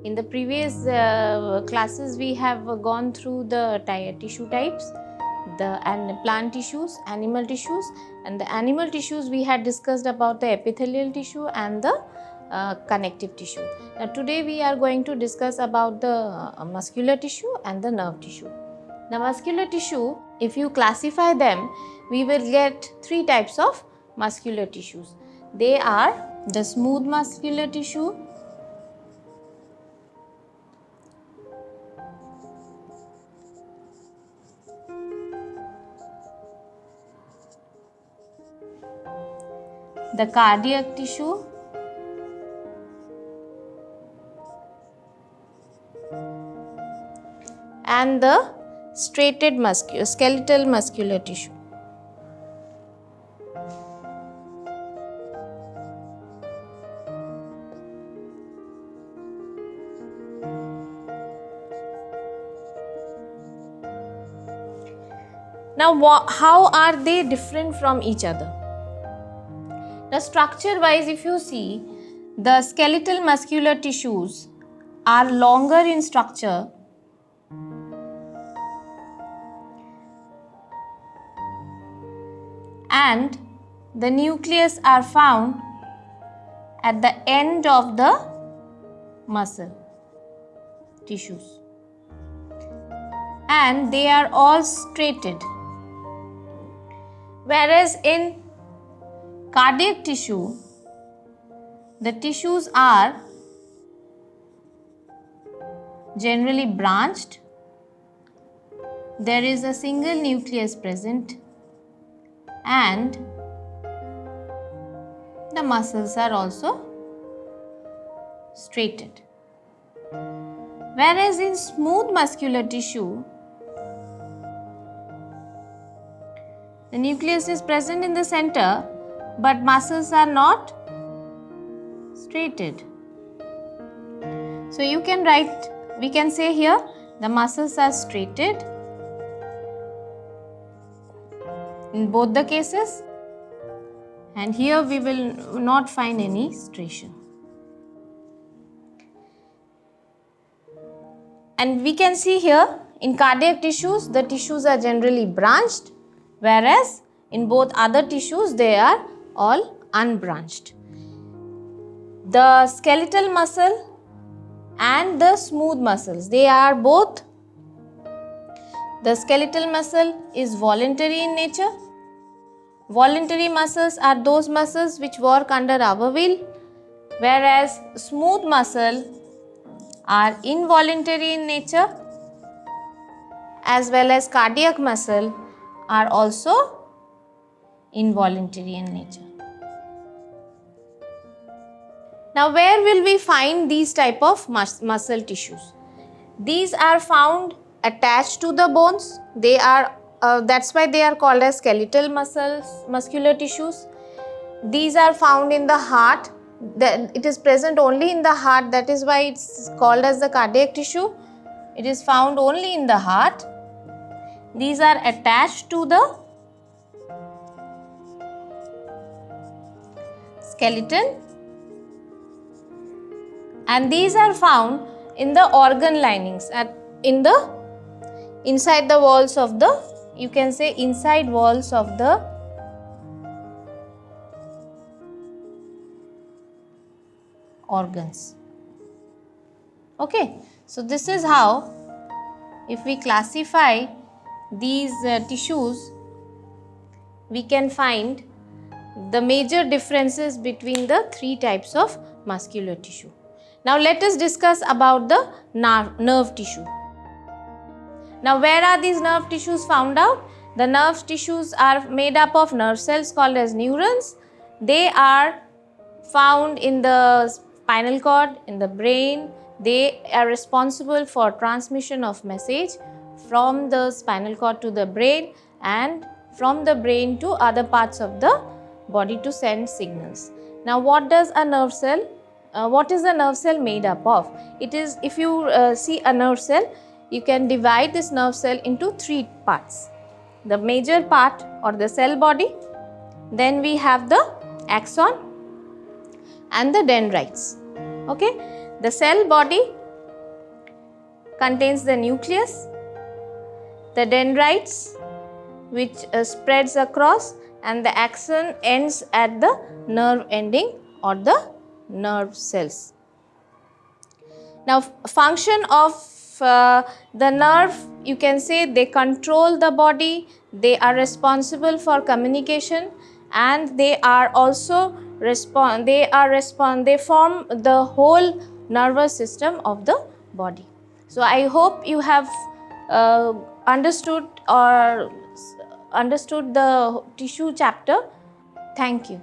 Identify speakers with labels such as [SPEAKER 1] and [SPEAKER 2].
[SPEAKER 1] In the previous classes, we have gone through the tissue types, and plant tissues, animal tissues, and the animal tissues we had discussed about the epithelial tissue and the connective tissue. Now today we are going to discuss about the muscular tissue and the nerve tissue. The muscular tissue, if you classify them, we will get three types of muscular tissues. They are the smooth muscular tissue, the cardiac tissue, and the striated skeletal muscular tissue. Now, how are they different from each other? The structure wise, if you see, the skeletal muscular tissues are longer in structure and the nucleus are found at the end of the muscle tissues, and they are all striated. Whereas in cardiac tissue, the tissues are generally branched. There is a single nucleus present and the muscles are also striated. Whereas in smooth muscular tissue, the nucleus is present in the center, but muscles are not striated. So you can write, we can say here, the muscles are striated in both the cases, and here we will not find any striation. And we can see here, in cardiac tissues, the tissues are generally branched, whereas in both other tissues, they are all unbranched. The skeletal muscle and the smooth muscles, they are both, the skeletal muscle is voluntary in nature. Voluntary muscles are those muscles which work under our will, whereas smooth muscle are involuntary in nature, as well as cardiac muscle are also involuntary in nature. Now, where will we find these type of muscle tissues? These are found attached to the bones. They are that's why they are called as skeletal muscular tissues. These are found in the heart. It is present only in the heart. That is why it's called as the cardiac tissue. It is found only in the heart. These are attached to the skeleton, and these are found in the organ linings, inside the walls of the, you can say inside walls of the organs. Okay, so this is how, if we classify these tissues, we can find the major differences between the three types of muscular tissue. Now let us discuss about the nerve tissue. Now where are these nerve tissues found out? The nerve tissues are made up of nerve cells called as neurons. They are found in the spinal cord, in the brain. They are responsible for transmission of message from the spinal cord to the brain and from the brain to other parts of the body to send signals. Now what does a nerve cell, what is a nerve cell made up of? It is, if you see a nerve cell, you can divide this nerve cell into three parts. The major part or the cell body, then we have the axon and the dendrites. Okay, the cell body contains the nucleus, the dendrites which spreads across, and the axon ends at the nerve ending or the nerve cells. Now, function of the nerve, you can say they control the body, they are responsible for communication, and they are also they form the whole nervous system of the body. So I hope you have understood the tissue chapter. Thank you.